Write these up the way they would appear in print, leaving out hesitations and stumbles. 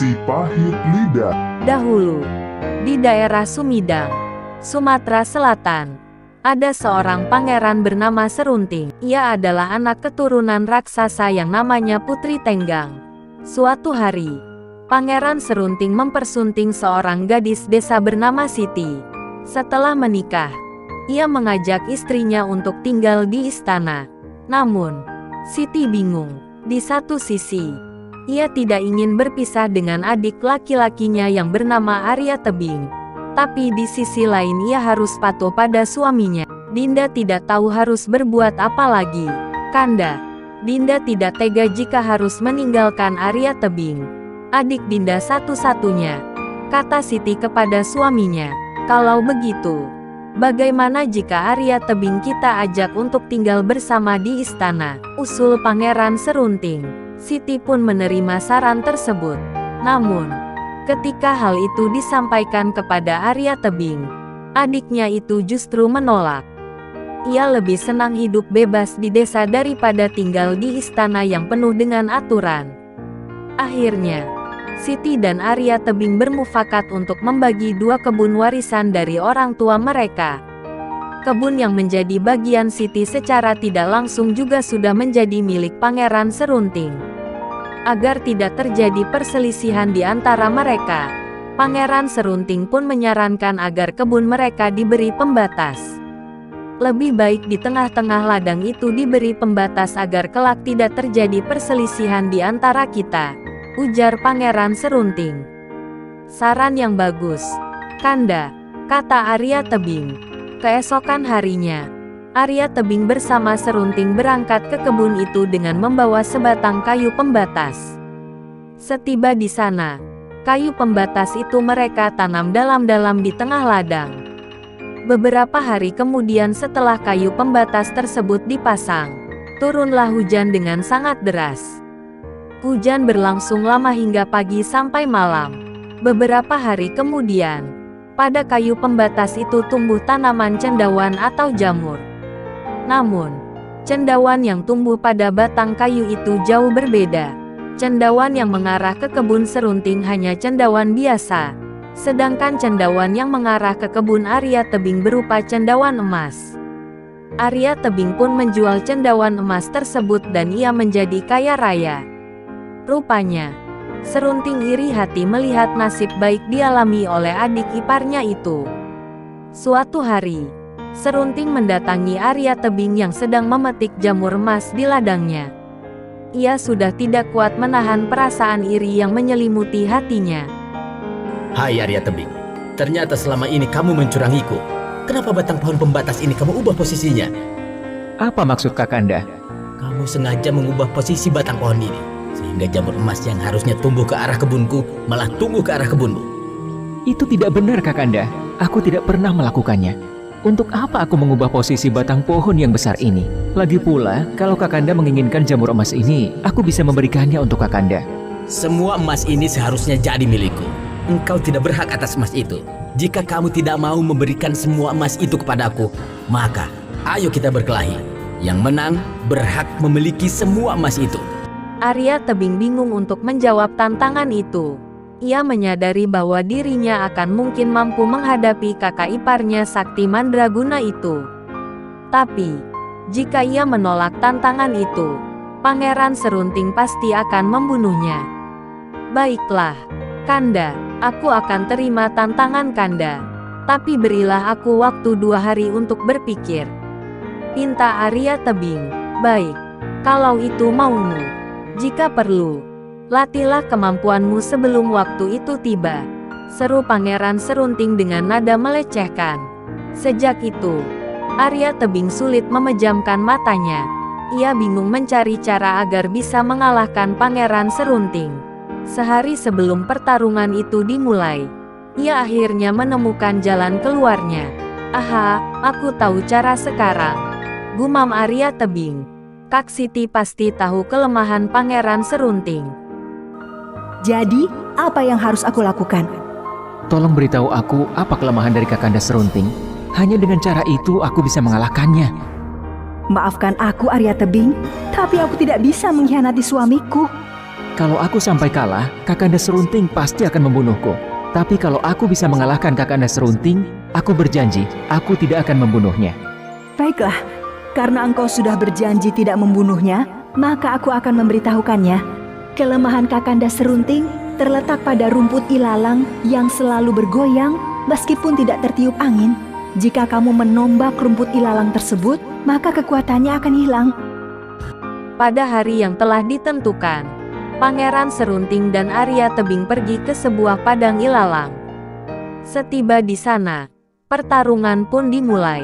si pahit lidah. Dahulu, di daerah Sumidang, Sumatera Selatan, ada seorang pangeran bernama Serunting. Ia adalah anak keturunan raksasa yang namanya Putri Tenggang. Suatu hari, Pangeran Serunting mempersunting seorang gadis desa bernama Siti. Setelah menikah, ia mengajak istrinya untuk tinggal di istana. Namun, Siti bingung. Di satu sisi, ia tidak ingin berpisah dengan adik laki-lakinya yang bernama Arya Tebing. Tapi di sisi lain ia harus patuh pada suaminya. Dinda tidak tahu harus berbuat apa lagi. Kanda, Dinda tidak tega jika harus meninggalkan Arya Tebing, adik Dinda satu-satunya, kata Siti kepada suaminya. Kalau begitu, bagaimana jika Arya Tebing kita ajak untuk tinggal bersama di istana? Usul Pangeran Serunting. Siti pun menerima saran tersebut. Namun, ketika hal itu disampaikan kepada Arya Tebing, adiknya itu justru menolak. Ia lebih senang hidup bebas di desa daripada tinggal di istana yang penuh dengan aturan. Akhirnya, Siti dan Arya Tebing bermufakat untuk membagi 2 kebun warisan dari orang tua mereka. Kebun yang menjadi bagian Siti secara tidak langsung juga sudah menjadi milik Pangeran Serunting. Agar tidak terjadi perselisihan di antara mereka, Pangeran Serunting pun menyarankan agar kebun mereka diberi pembatas. Lebih baik di tengah-tengah ladang itu diberi pembatas agar kelak tidak terjadi perselisihan di antara kita, ujar Pangeran Serunting. Saran yang bagus, Kanda, kata Arya Tebing. Keesokan harinya, Arya Tebing bersama Serunting berangkat ke kebun itu dengan membawa sebatang kayu pembatas. Setiba di sana, kayu pembatas itu mereka tanam dalam-dalam di tengah ladang. Beberapa hari kemudian setelah kayu pembatas tersebut dipasang, turunlah hujan dengan sangat deras. Hujan berlangsung lama hingga pagi sampai malam. Beberapa hari kemudian, pada kayu pembatas itu tumbuh tanaman cendawan atau jamur. Namun, cendawan yang tumbuh pada batang kayu itu jauh berbeda. Cendawan yang mengarah ke kebun Serunting hanya cendawan biasa, sedangkan cendawan yang mengarah ke kebun Arya Tebing berupa cendawan emas. Arya Tebing pun menjual cendawan emas tersebut dan ia menjadi kaya raya. Rupanya, Serunting iri hati melihat nasib baik dialami oleh adik iparnya itu. Suatu hari, Serunting mendatangi Arya Tebing yang sedang memetik jamur emas di ladangnya. Ia sudah tidak kuat menahan perasaan iri yang menyelimuti hatinya. Hai Arya Tebing, ternyata selama ini kamu mencurangiku. Kenapa batang pohon pembatas ini kamu ubah posisinya? Apa maksud Kakanda? Kamu sengaja mengubah posisi batang pohon ini, sehingga jamur emas yang harusnya tumbuh ke arah kebunku, malah tumbuh ke arah kebunmu. Itu tidak benar Kakanda. Aku tidak pernah melakukannya. Untuk apa aku mengubah posisi batang pohon yang besar ini? Lagi pula, kalau Kakanda menginginkan jamur emas ini, aku bisa memberikannya untuk Kakanda. Semua emas ini seharusnya jadi milikku. Engkau tidak berhak atas emas itu. Jika kamu tidak mau memberikan semua emas itu kepadaku, maka ayo kita berkelahi. Yang menang berhak memiliki semua emas itu. Arya Tebing bingung untuk menjawab tantangan itu. Ia menyadari bahwa dirinya akan mungkin mampu menghadapi kakak iparnya Sakti Mandraguna itu. Tapi, jika ia menolak tantangan itu, Pangeran Serunting pasti akan membunuhnya. Baiklah, Kanda, aku akan terima tantangan Kanda. Tapi berilah aku waktu 2 hari untuk berpikir, pinta Arya Tebing. Baik, kalau itu maumu. Jika perlu, latihlah kemampuanmu sebelum waktu itu tiba, seru Pangeran Serunting dengan nada melecehkan. Sejak itu, Arya Tebing sulit memejamkan matanya. Ia bingung mencari cara agar bisa mengalahkan Pangeran Serunting. Sehari sebelum pertarungan itu dimulai, ia akhirnya menemukan jalan keluarnya. Aha, aku tahu cara sekarang, gumam Arya Tebing. Kak Siti pasti tahu kelemahan Pangeran Serunting. Jadi, apa yang harus aku lakukan? Tolong beritahu aku apa kelemahan dari Kakanda Serunting. Hanya dengan cara itu aku bisa mengalahkannya. Maafkan aku Arya Tebing, tapi aku tidak bisa mengkhianati suamiku. Kalau aku sampai kalah, Kakanda Serunting pasti akan membunuhku. Tapi kalau aku bisa mengalahkan Kakanda Serunting, aku berjanji, aku tidak akan membunuhnya. Baiklah, karena engkau sudah berjanji tidak membunuhnya, maka aku akan memberitahukannya. Kelemahan Kakanda Serunting terletak pada rumput ilalang yang selalu bergoyang meskipun tidak tertiup angin. Jika kamu menombak rumput ilalang tersebut, maka kekuatannya akan hilang. Pada hari yang telah ditentukan, Pangeran Serunting dan Arya Tebing pergi ke sebuah padang ilalang. Setiba di sana, pertarungan pun dimulai.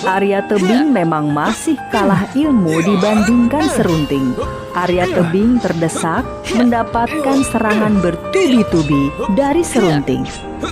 Arya Tebing memang masih kalah ilmu dibandingkan Serunting. Arya Tebing terdesak mendapatkan serangan bertubi-tubi dari Serunting.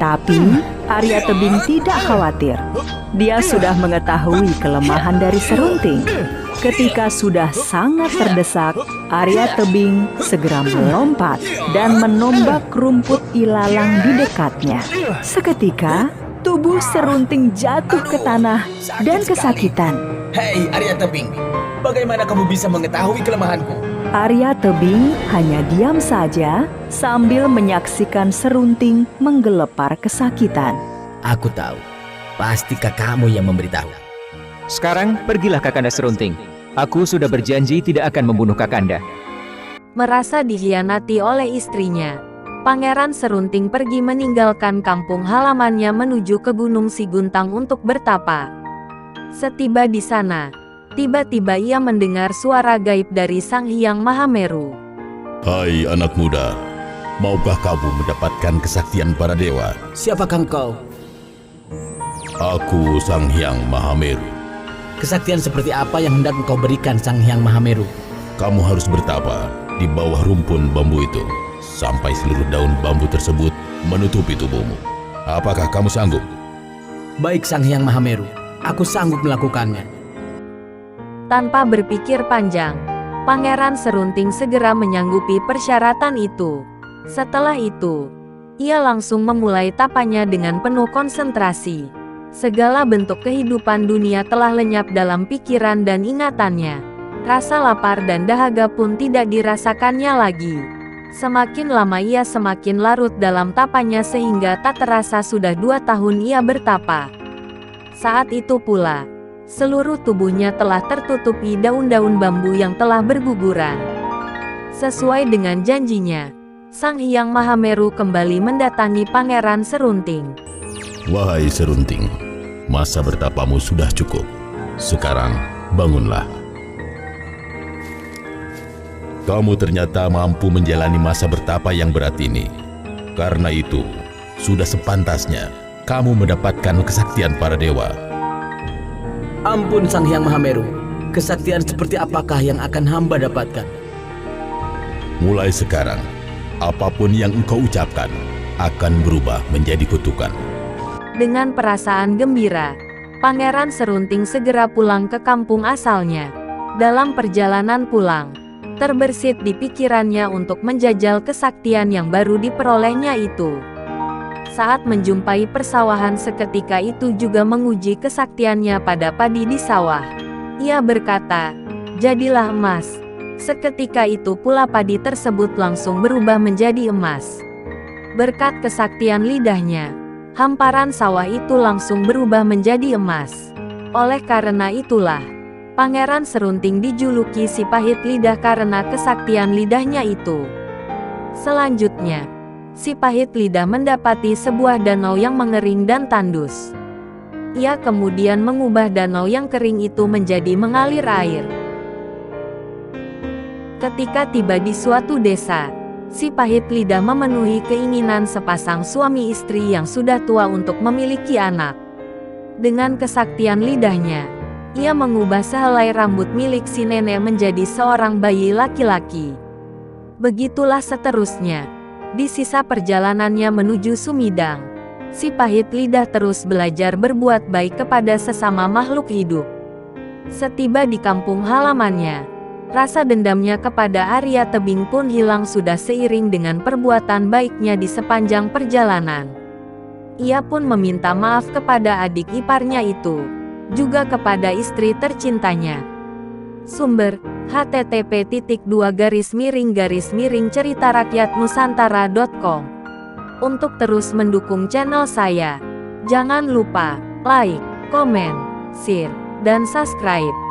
Tapi Arya Tebing tidak khawatir. Dia sudah mengetahui kelemahan dari Serunting. Ketika sudah sangat terdesak, Arya Tebing segera melompat dan menombak rumput ilalang di dekatnya. Seketika, tubuh Serunting jatuh ke tanah dan kesakitan. Hei Arya Tebing, bagaimana kamu bisa mengetahui kelemahanku? Arya Tebing hanya diam saja sambil menyaksikan Serunting menggelepar kesakitan. Aku tahu, pasti kakakmu yang memberitahu. Sekarang pergilah Kakanda Serunting. Aku sudah berjanji tidak akan membunuh Kakanda. Merasa dikhianati oleh istrinya, Pangeran Serunting pergi meninggalkan kampung halamannya menuju ke Gunung Siguntang untuk bertapa. Setiba di sana, tiba-tiba ia mendengar suara gaib dari Sang Hyang Mahameru. Hai anak muda, maukah kamu mendapatkan kesaktian para dewa? Siapakah engkau? Aku Sang Hyang Mahameru. Kesaktian seperti apa yang hendak engkau berikan Sang Hyang Mahameru? Kamu harus bertapa di bawah rumpun bambu itu sampai seluruh daun bambu tersebut menutupi tubuhmu. Apakah kamu sanggup? Baik Sang Hyang Mahameru, aku sanggup melakukannya. Tanpa berpikir panjang, Pangeran Serunting segera menyanggupi persyaratan itu. Setelah itu, ia langsung memulai tapanya dengan penuh konsentrasi. Segala bentuk kehidupan dunia telah lenyap dalam pikiran dan ingatannya. Rasa lapar dan dahaga pun tidak dirasakannya lagi. Semakin lama ia semakin larut dalam tapanya sehingga tak terasa sudah 2 tahun ia bertapa. Saat itu pula, seluruh tubuhnya telah tertutupi daun-daun bambu yang telah berguguran. Sesuai dengan janjinya, Sang Hyang Mahameru kembali mendatangi Pangeran Serunting. Wahai Serunting, masa bertapamu sudah cukup. Sekarang bangunlah. Kamu ternyata mampu menjalani masa bertapa yang berat ini. Karena itu, sudah sepantasnya kamu mendapatkan kesaktian para dewa. Ampun Sang Hyang Mahameru, kesaktian seperti apakah yang akan hamba dapatkan? Mulai sekarang, apapun yang engkau ucapkan akan berubah menjadi kutukan. Dengan perasaan gembira, Pangeran Serunting segera pulang ke kampung asalnya. Dalam perjalanan pulang, terbersit di pikirannya untuk menjajal kesaktian yang baru diperolehnya itu. Saat menjumpai persawahan seketika itu juga menguji kesaktiannya pada padi di sawah. Ia berkata, "Jadilah emas." Seketika itu pula padi tersebut langsung berubah menjadi emas. Berkat kesaktian lidahnya, hamparan sawah itu langsung berubah menjadi emas. Oleh karena itulah, Pangeran Serunting dijuluki si pahit lidah karena kesaktian lidahnya itu. Selanjutnya, si pahit lidah mendapati sebuah danau yang mengering dan tandus. Ia kemudian mengubah danau yang kering itu menjadi mengalir air. Ketika tiba di suatu desa, si pahit lidah memenuhi keinginan sepasang suami istri yang sudah tua untuk memiliki anak. Dengan kesaktian lidahnya, ia mengubah sehelai rambut milik si nenek menjadi seorang bayi laki-laki. Begitulah seterusnya. Di sisa perjalanannya menuju Sumidang, si pahit lidah terus belajar berbuat baik kepada sesama makhluk hidup. Setiba di kampung halamannya, rasa dendamnya kepada Arya Tebing pun hilang sudah seiring dengan perbuatan baiknya di sepanjang perjalanan. Ia pun meminta maaf kepada adik iparnya itu, juga kepada istri tercintanya. Sumber http://ceritarakyatnusantara.com. Untuk terus mendukung channel saya, jangan lupa like, komen, share, dan subscribe.